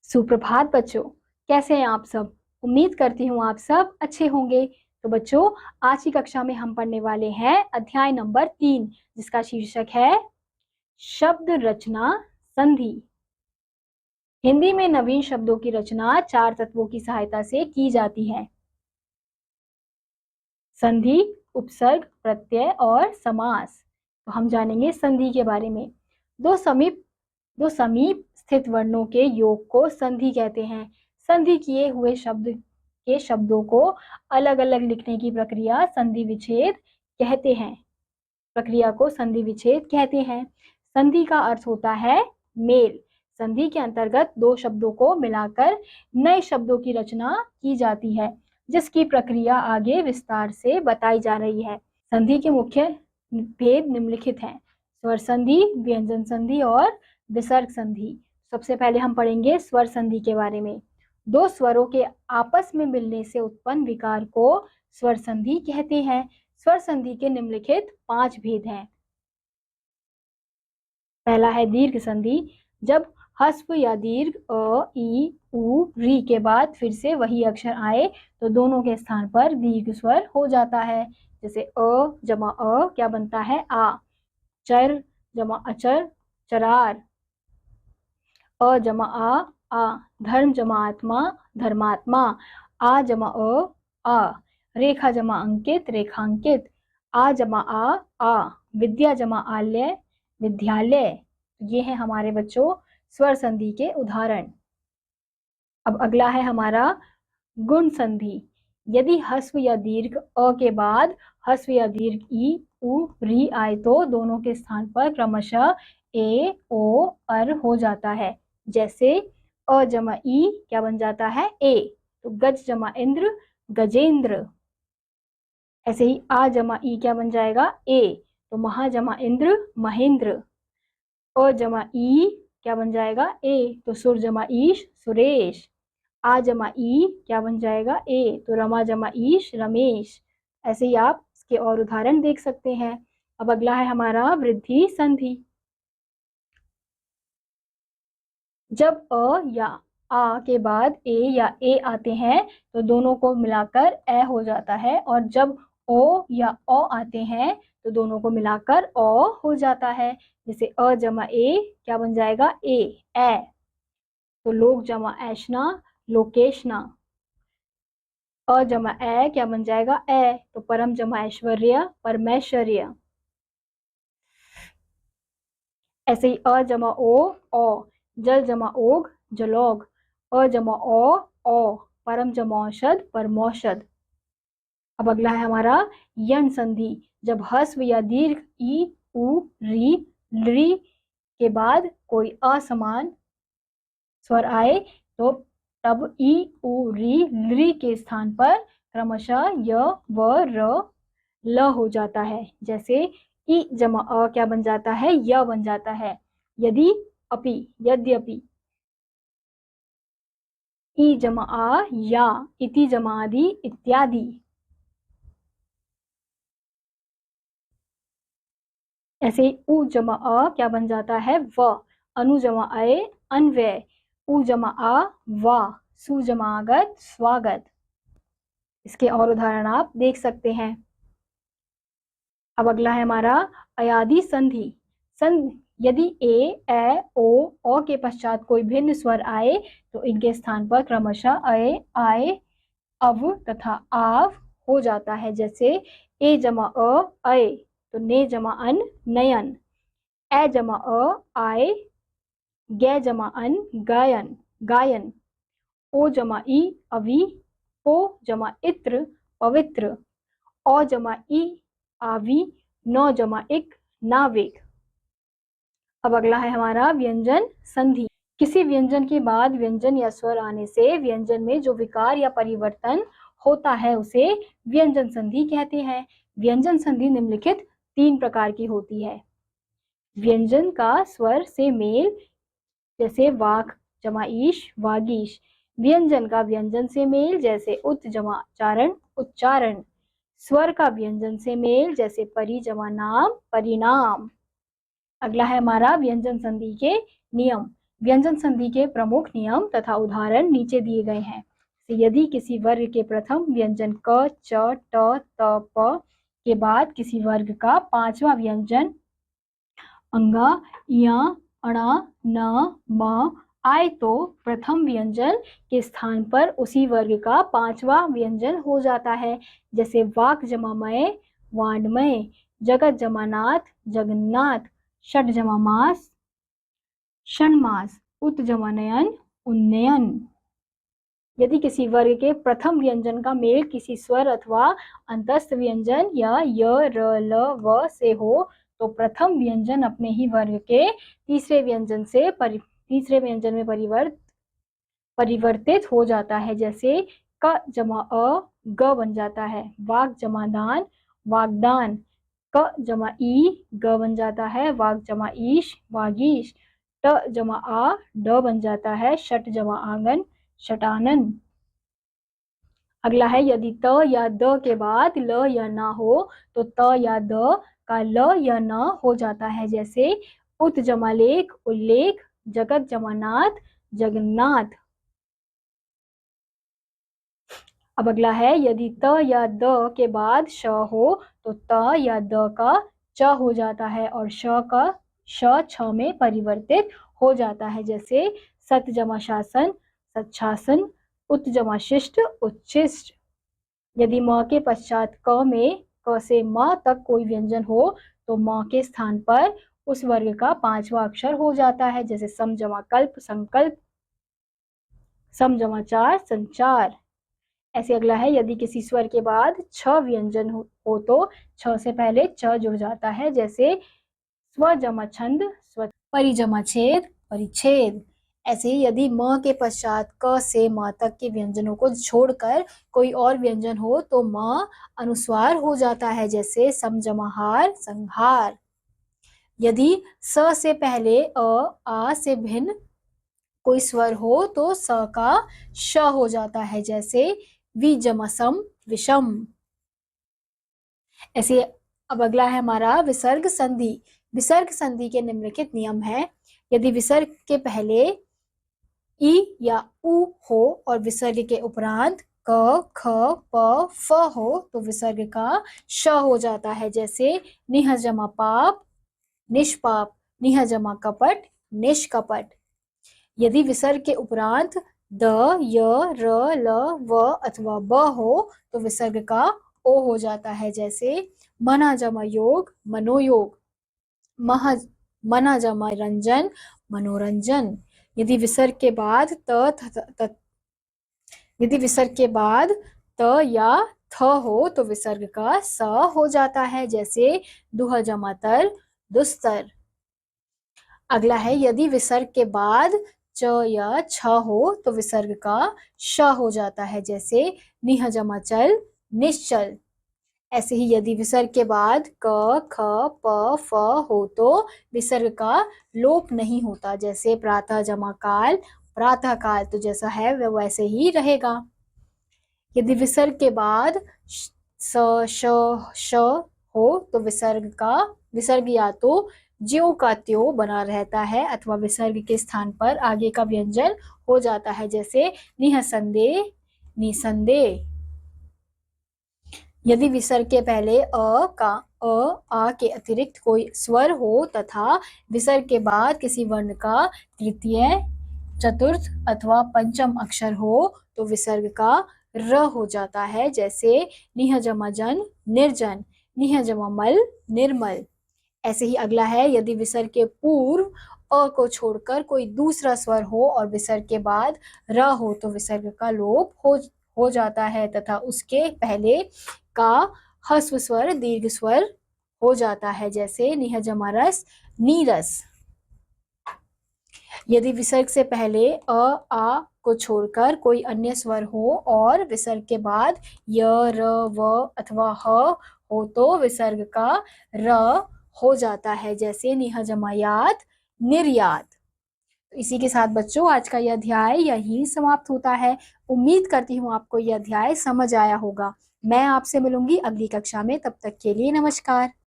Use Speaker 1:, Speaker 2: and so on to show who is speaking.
Speaker 1: सुप्रभात बच्चों, कैसे हैं आप सब। उम्मीद करती हूँ आप सब अच्छे होंगे। तो बच्चों, आज की कक्षा में हम पढ़ने वाले हैं अध्याय नंबर 3, जिसका शीर्षक है शब्द रचना संधि। हिंदी में नवीन शब्दों की रचना 4 तत्वों की सहायता से की जाती है: संधि, उपसर्ग, प्रत्यय और समास। तो हम जानेंगे संधि के बारे में। दो समीप स्थित वर्णों के योग को संधि कहते हैं। संधि किए हुए शब्द के शब्दों को अलग अलग लिखने की प्रक्रिया संधि विच्छेद कहते हैं। प्रक्रिया को संधि विच्छेद कहते हैं। संधि का अर्थ होता है मेल। संधि के अंतर्गत दो शब्दों को मिलाकर नए शब्दों की रचना की जाती है, जिसकी प्रक्रिया आगे विस्तार से बताई जा रही है। संधि के मुख्य भेद निम्नलिखित हैं: स्वर संधि, व्यंजन संधि और विसर्ग संधि। सबसे पहले हम पढ़ेंगे स्वर संधि के बारे में। दो स्वरों के आपस में मिलने से उत्पन्न विकार को स्वर संधि कहते हैं। स्वर संधि के निम्नलिखित 5 भेद हैं। पहला है दीर्घ संधि। जब हस्व या दीर्घ अ, ई, उ, री के बाद फिर से वही अक्षर आए तो दोनों के स्थान पर दीर्घ स्वर हो जाता है। जैसे अ जमा अ क्या बनता है आ। चर जमा अचर चरार। अ जमा आ। धर्म जमा आत्मा धर्मात्मा। आ जमा आ। रेखा जमा अंकित रेखांकित। आ जमा आ। विद्या जमा आल्य विद्यालय। ये है हमारे बच्चों स्वर संधि के उदाहरण। अब अगला है हमारा गुण संधि। यदि हस्व या दीर्घ अ के बाद हस्व या दीर्घ ई, उ, री आए तो दोनों के स्थान पर क्रमशः ए, ओ, अर हो जाता है। जैसे अ जमा ई क्या बन जाता है ए। तो गज जमा इंद्र गजेंद्र। ऐसे ही आ जमा ई क्या बन जाएगा ए। तो महा जमा इंद्र महेंद्र। अ जमा ई क्या बन जाएगा ए। तो सुर जमा ईश सुरेश। आ जमा ई क्या बन जाएगा ए। तो रमा जमा ईश रमेश। ऐसे ही आप इसके और उदाहरण देख सकते हैं। अब अगला है हमारा वृद्धि संधि। जब अ या आ के बाद ए या ए आते हैं तो दोनों को मिलाकर ए हो जाता है, और जब ओ या ओ आते हैं तो दोनों को मिलाकर ओ हो जाता है। जैसे अ जमा ए क्या बन जाएगा ए। तो लोक जमा ऐशना लोकेशना। अ जमा ए क्या बन जाएगा ए। तो परम जमा ऐश्वर्य परमेश्वर्य। ऐसे ही अ जमा ओ। जल जमा ओग जलौग। अ जमा ओ। परम जमा औषध परमौषध। अब अगला है हमारा यण संधि। जब हस्व या दीर्घ ई, उ, री के बाद कोई असमान स्वर आए तो तब ई, उ, री के स्थान पर क्रमशः य, व, र, ल हो जाता है। जैसे ई जमा अ क्या बन जाता है य बन जाता है। यदि अपि यद्यपि। ई जमा आ या। इति जमा आदि इत्यादि। ऐसे उ जमा अ क्या बन जाता है व। अनु जमा अय अन्वय। उ जमा आ वा। सु जमा आगत स्वागत। इसके और उदाहरण आप देख सकते हैं। अब अगला है हमारा अयादि संधि। यदि ए, ओ के पश्चात कोई भिन्न स्वर आए तो इनके स्थान पर क्रमशः अय, आय, अव तथा आव हो जाता है। जैसे ए जमा अय। तो ने जमा अन नयन। ए जमा आय। गे जमा अन गायन गायन। ओ जमा ई अवि। ओ जमा इत्र पवित्र। औ जमा ई आवी। नौ जमा इक नाविक। अब अगला है हमारा व्यंजन संधि। किसी व्यंजन के बाद व्यंजन या स्वर आने से व्यंजन में जो विकार या परिवर्तन होता है उसे व्यंजन संधि कहते हैं। व्यंजन संधि निम्नलिखित 3 प्रकार की होती है। व्यंजन का स्वर से मेल, जैसे वाक जमा ईश वागीश। व्यंजन का व्यंजन से मेल, जैसे उत जमा चारण उच्चारण। स्वर का व्यंजन से मेल, जैसे परि जमा नाम परिणाम। अगला है हमारा व्यंजन संधि के नियम। व्यंजन संधि के प्रमुख नियम तथा उदाहरण नीचे दिए गए हैं। यदि किसी वर्ग के प्रथम व्यंजन क, च, ट, त, प के बाद किसी वर्ग का पांचवा व्यंजन अंगा, या, अणा, न, म आए तो प्रथम व्यंजन के स्थान पर उसी वर्ग का पांचवा व्यंजन हो जाता है। जैसे वाक जमा मय, वाणमय, जगत जमा नाथ, जगन्नाथ, षट जमा मास, षण्मास, उत जमा नयन, उन्नयन। यदि किसी वर्ग के प्रथम व्यंजन का मेल किसी स्वर अथवा अंतस्थ व्यंजन या य, र, ल, व से हो तो प्रथम व्यंजन अपने ही वर्ग के तीसरे व्यंजन में परिवर्तित हो जाता है। जैसे क जमा अ, ग बन जाता है। वाक जमा दान, वागदान, क जमा ई, ग बन जाता है। वाक जमा ईश, वागीश, ट जमा आ, ड बन जाता है। षट जमा आंगन, षटानन। अगला है यदि त या द के बाद ल या न हो तो त या द का ल या न हो जाता है। जैसे उत जमा लेख, उल्लेख, जगत जमा नाथ, जगन्नाथ। अब अगला है यदि त या द के बाद श हो तो त या द का च हो जाता है और श का श छ में परिवर्तित हो जाता है। जैसे सत जमा शासन, सच्छासन, उत जमा शिष्ट, उच्छिष्ट। यदि म के पश्चात क में क से म तक कोई व्यंजन हो तो म के स्थान पर उस वर्ग का पांचवा अक्षर हो जाता है। जैसे सम जमा कल्प, संकल्प, सम जमा चार, संचार। ऐसे अगला है यदि किसी स्वर के बाद छ व्यंजन हो तो छ से पहले च जुड़ जाता है। जैसे स्व जमा छंद, स्व, परि जमा छेद, परिच्छेद। ऐसे ही यदि म के पश्चात क से म तक के व्यंजनों को छोड़कर कोई और व्यंजन हो तो म अनुस्वार हो जाता है। जैसे सम जमा हार, संहार। यदि स से पहले अ, आ से भिन्न कोई स्वर हो तो स का श हो जाता है। जैसे वि जमा सम, विषम। ऐसे अब अगला है हमारा विसर्ग संधि। विसर्ग संधि के निम्नलिखित नियम है। यदि विसर्ग के पहले ई या उ हो और विसर्ग के उपरांत क, ख, प, फ हो तो विसर्ग का श हो जाता है। जैसे निह जमा पाप, निष्पाप, निह जमा कपट, निष्कपट। यदि विसर्ग के उपरांत द, य, र, ल, व अथवा ब हो तो विसर्ग का ओ हो जाता है। जैसे मना जमा योग, मनोयोग, मना जमा रंजन, मनोरंजन। यदि विसर्ग के बाद त या थ हो तो विसर्ग का स हो जाता है। जैसे दुह जमा तर, दुस्तर। अगला है यदि विसर्ग के बाद च या छ हो तो विसर्ग का श हो जाता है। जैसे निह जमा चल, निश्चल। ऐसे ही यदि विसर्ग के बाद क, ख, प, फ हो तो विसर्ग का लोप नहीं होता। जैसे प्रातः जमा काल, प्रातः काल। तो जैसा है वह वैसे ही रहेगा। यदि विसर्ग के बाद स, श, श हो तो विसर्ग या तो ज्यों का त्यों बना रहता है अथवा विसर्ग के स्थान पर आगे का व्यंजन हो जाता है। जैसे निःसंदेह, निसंदेह। यदि विसर्ग के पहले आ के अतिरिक्त कोई स्वर हो तथा विसर्ग के बाद किसी वर्ण का तृतीय, चतुर्थ अथवा पंचम अक्षर हो तो विसर्ग का र हो जाता है। जैसे निह जमा जन, निर्जन, निह जमा मल, निर्मल। ऐसे ही अगला है यदि विसर्ग के पूर्व अ को छोड़कर कोई दूसरा स्वर हो और विसर्ग के बाद र हो तो विसर्ग का लोप हो जाता है तथा उसके पहले का ह्रस्व स्वर दीर्घ स्वर हो जाता है। जैसे निह जमा रस, नीरस। यदि विसर्ग से पहले आ को छोड़कर कोई अन्य स्वर हो और विसर्ग के बाद य, र, व अथवा ह हो तो विसर्ग का र हो जाता है। जैसे निह जमा यात, निर्यात। तो इसी के साथ बच्चों आज का यह अध्याय यहीं समाप्त होता है। उम्मीद करती हूँ आपको यह अध्याय समझ आया होगा। मैं आपसे मिलूंगी अगली कक्षा में, तब तक के लिए नमस्कार।